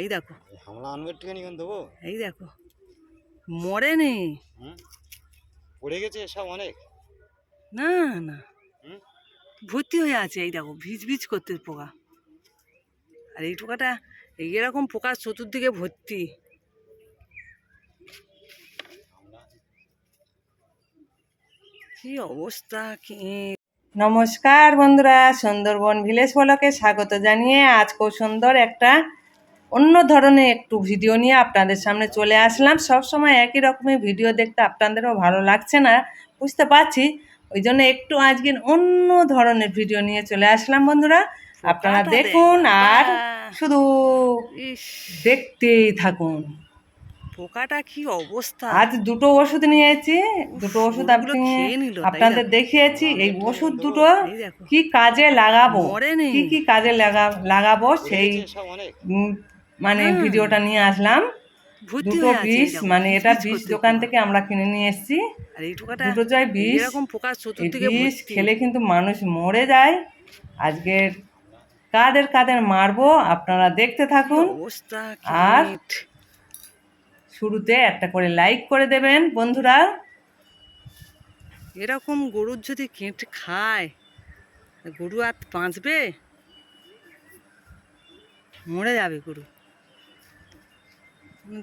এই দেখো হামলা আনবের টিকা নিয়ে দেবো। এই দেখো মরেনি। পড়ে গেছে সব অনেক। না না ভর্তি হয়ে আছে। এই দেখো ভিজ ভিজ করতে পোকা। আর এই পোকাটা এরকম পোকা চতুর্দিকে ভর্তি। কি অবস্থা কি। নমস্কার বন্ধুরা, সুন্দরবন ভিলেজ ব্লগে স্বাগত জানিয়ে আজ খুব সুন্দর একটা অন্য ধরনের একটু ভিডিও নিয়ে আপনাদের সামনে চলে আসলাম। সব সময় একই রকমের ভিডিও দেখতে আপনাদেরও ভালো লাগছে না, বুঝতে পারছি। ওই জন্য একটু আজকের অন্য ধরনের ভিডিও নিয়ে চলে আসলাম বন্ধুরা। আপনারা দেখুন আর শুধু দেখতেই থাকুন। পোকাটা কি অবস্থা। আজ দুটো ওষুধ নিয়েছি, দুটো ওষুধ আপনাদের দেখিয়েছি। এই ওষুধ দুটো কি কাজে লাগাবো, কি কি কাজে লাগাবো সেই মানে ভিডিওটা নিয়ে আসলাম। দুটো বিষ, মানে এটা বিষ দোকান থেকে আমরা কিনে নিয়ে এসেছি। দুটো জয় বিষ, বিষ খেলে কিন্তু মানুষ মরে যায়। আজকে কাদের কাদের মারবো আপনারা দেখতে থাকুন। আর শুরুতে একটা করে লাইক করে দেবেন বন্ধুরা। এরকম গরুর যদি কেটে খায়, গরু আর বাঁচবে? মরে যাবে গরু।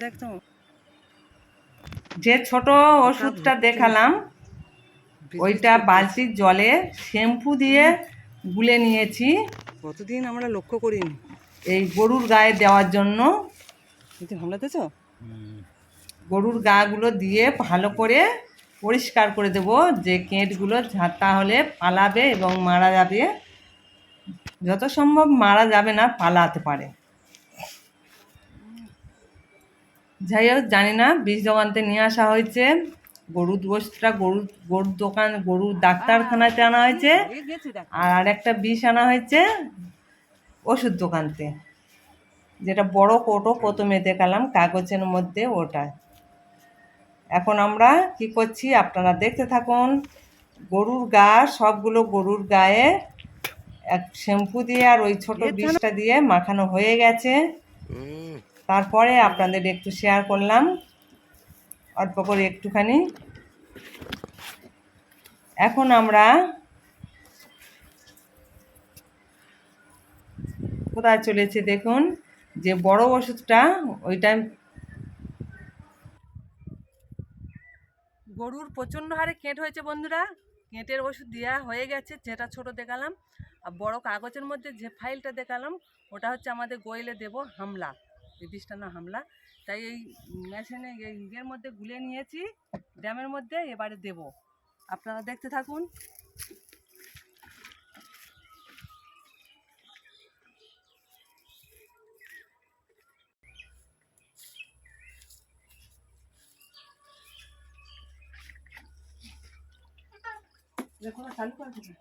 দেখতো যে ছোট ওষুধটা দেখালাম, ওইটা বালতির জলে শ্যাম্পু দিয়ে গুলে নিয়েছি। কতদিন আমরা লক্ষ্য করিনি। এই গরুর গায়ে দেওয়ার জন্য হামলাতেছ। গরুর গাগুলো দিয়ে ভালো করে পরিষ্কার করে দেব, যে কেঁটগুলো তাহলে পালাবে এবং মারা যাবে। যত সম্ভব মারা যাবে না, পালাতে পারে। যাই হোক, জানি না, বিষ দোকানতে নিয়ে আসা হয়েছে। গরুর ওষুধটা গরুর দোকান, গরুর ডাক্তারখানাতে আনা হয়েছে। আর একটা বিষ আনা হয়েছে ওষুধ দোকানতে, যেটা বড় কোটো প্রথমে দেখালাম কাগজের মধ্যে, ওটা। এখন আমরা কি করছি আপনারা দেখতে থাকুন। গরুর গা, সবগুলো গরুর গায়ে এক শ্যাম্পু দিয়ে আর ওই ছোট বিষটা দিয়ে মাখানো হয়ে গেছে। তারপরে আপনাদের একটু শেয়ার করলাম অল্প করে একটুখানি। এখন আমরা কোথায় চলেছে দেখুন, যে বড় ওষুধটা, ওইটা গরুর প্রচণ্ড হারে কেঁট হয়েছে বন্ধুরা। কেঁটের ওষুধ দেওয়া হয়ে গেছে, যেটা ছোট দেখালাম। আর বড় কাগজের মধ্যে যে ফাইলটা দেখালাম, ওটা হচ্ছে আমাদের গোয়েলে দেব হামলা, এই বিষটা না হামলা। তাই এই মেশিনে ইয়ের মধ্যে গুলে নিয়েছি ড্যামের মধ্যে, এবারে দেব। আপনারা দেখতে থাকুন। দেখো চালু করে দেবে।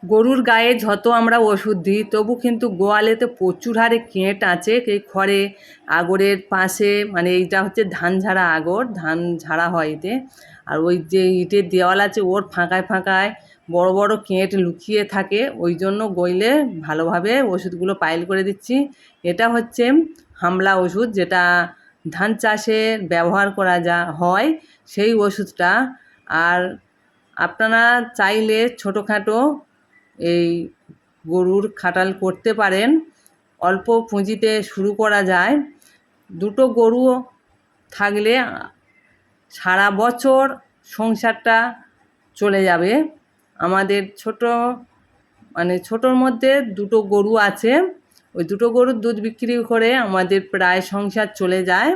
গরুর গায়ে যত আমরা ওষুধ দিই তবু কিন্তু গোয়ালেতে প্রচুর হারে কেঁট আছে। এই খড়ে আগরের পাশে, মানে এইটা হচ্ছে ধান ঝাড়া আগর, ধান ঝাড়া হয় এতে। আর ওই যে ইটের দেওয়াল আছে ওর ফাঁকায় ফাঁকায় বড় বড় কেঁট লুকিয়ে থাকে, ওই জন্য গইলে ভালোভাবে ওষুধগুলো পাইল করে দিচ্ছি। এটা হচ্ছে হামলা ওষুধ, যেটা ধান চাষে ব্যবহার করা হয় সেই ওষুধটা। আর আপনারা চাইলে ছোটোখাটো এই গরুর খাটাল করতে পারেন, অল্প পুঁজিতে শুরু করা যায়। দুটো গরু থাকলে সারা বছর সংসারটা চলে যাবে। আমাদের ছোটোর মধ্যে দুটো গরু আছে, ওই দুটো গরুর দুধ বিক্রি করে আমাদের প্রায় সংসার চলে যায়,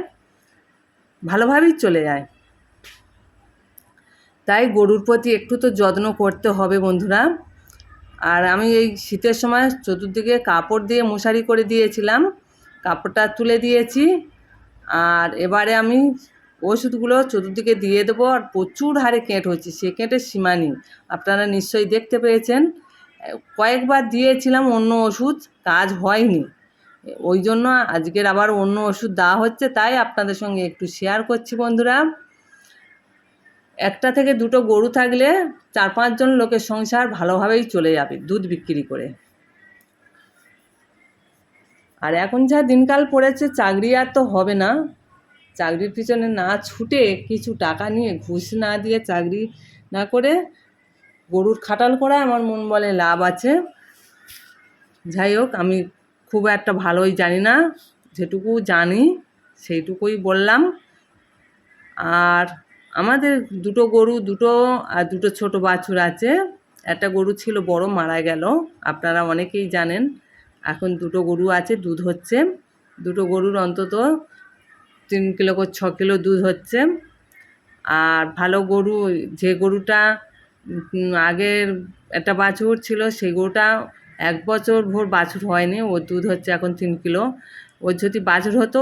ভালোভাবেই চলে যায়। তাই গরুর প্রতি একটু তো যত্ন করতে হবে বন্ধুরা। আর আমি এই শীতের সময় চতুর্দিকে কাপড় দিয়ে মশারি করে দিয়েছিলাম, কাপড়টা তুলে দিয়েছি। আর এবারে আমি ওষুধগুলো চতুর্দিকে দিয়ে দেবো। আর প্রচুর হারে কেঁট হচ্ছে, সে কেঁটের সীমা নেই, আপনারা নিশ্চয়ই দেখতে পেয়েছেন। কয়েকবার দিয়েছিলাম অন্য ওষুধ, কাজ হয়নি, ওই জন্য আজকের আবার অন্য ওষুধ দেওয়া হচ্ছে, তাই আপনাদের সঙ্গে একটু শেয়ার করছি বন্ধুরা। একটা থেকে দুটো গরু থাকলে 4-5 জন লোকের সংসার ভালোভাবেই চলে যাবে দুধ বিক্রি করে। আর এখন যা দিনকাল পড়েছে, চাকরি আর তো হবে না, চাকরির পিছনে না ছুটে কিছু টাকা নিয়ে ঘুষ না দিয়ে চাকরি না করে গরুর খাটাল করা আমার মন বলে লাভ আছে। যাই হোক, আমি খুব একটা ভালোই জানি না, যেটুকু জানি সেইটুকুই বললাম। আর আমাদের দুটো গরু, আর দুটো ছোট বাছুর আছে। একটা গরু ছিল বড়, মারা গেল, আপনারা অনেকেই জানেন। এখন দুটো গরু আছে, দুধ হচ্ছে। দুটো গরুর অন্তত 3 কিলো করে 6 কিলো দুধ হচ্ছে। আর ভালো গরু, যে গরুটা আগের একটা বাছুর ছিল, সেই গরুটা 1 বছর ভোর বাছুর হয়নি, ওর দুধ হচ্ছে এখন 3 কিলো। ওর যদি বাছুর হতো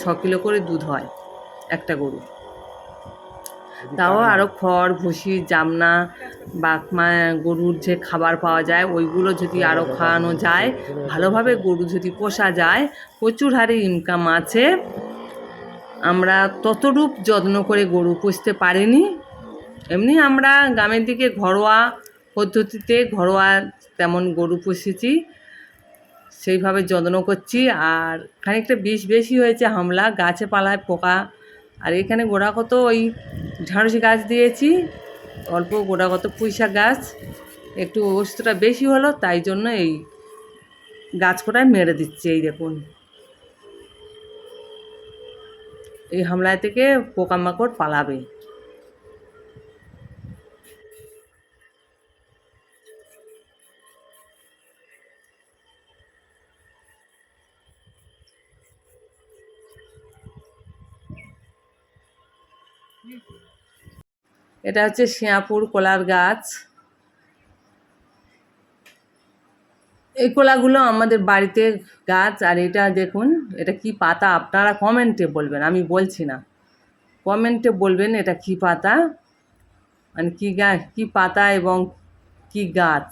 6 কিলো করে দুধ হয় একটা গরু। তাও আরও খড়, ভুসি, জামনা বা গরুর যে খাবার পাওয়া যায় ওইগুলো যদি আরও খাওয়ানো যায়, ভালোভাবে গরু যদি পোষা যায়, প্রচুর হারে ইনকাম আছে। আমরা ততরূপ যত্ন করে গরু পুষতে পারিনি। এমনি আমরা গ্রামের দিকে ঘরোয়া পদ্ধতিতে তেমন গরু পুষেছি, সেইভাবে যত্ন করছি। আর খানিকটা বিষ বেশি হয়েছে, হামলা, গাছে পালায় পোকা। আর এখানে গোড়াকত ওই ঢ্যাঁড়স গাছ দিয়েছি, অল্প গোড়াকত পুঁইশাক গাছ, একটু ওষুধটা বেশি হলো, তাই জন্য এই গাছ কোটায় মেরে দিচ্ছি। এই দেখুন, এই হামলায় থেকে পোকামাকড় পালাবে। এটা হচ্ছে শিয়াপুর কলার গাছ। এই কলাগুলো আমাদের বাড়িতে গাছ। আর এটা দেখুন, এটা কি পাতা, আপনারা কমেন্টে বলবেন, আমি বলছি না, কমেন্টে বলবেন এটা কি পাতা, মানে কি গাছ, কি পাতা এবং কি গাছ।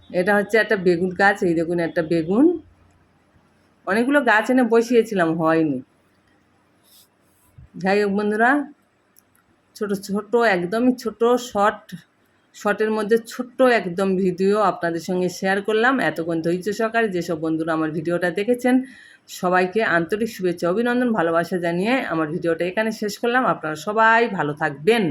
এটা হচ্ছে একটা বেগুন গাছ, এই দেখুন একটা বেগুন। অনেকগুলো গাছ এনে বসিয়েছিলাম, হয়নি। যাই হোক বন্ধুরা, ছোট ছোট, একদমই ছোট শর্টের মধ্যে ছোট্ট একদম ভিডিও আপনাদের সঙ্গে শেয়ার করলাম। এতক্ষণ ধৈর্য সহকারে যেসব বন্ধুরা আমার ভিডিওটা দেখেছেন, সবাইকে আন্তরিক শুভেচ্ছা, অভিনন্দন, ভালোবাসা জানিয়ে আমার ভিডিওটা এখানে শেষ করলাম। আপনারা সবাই ভালো থাকবেন।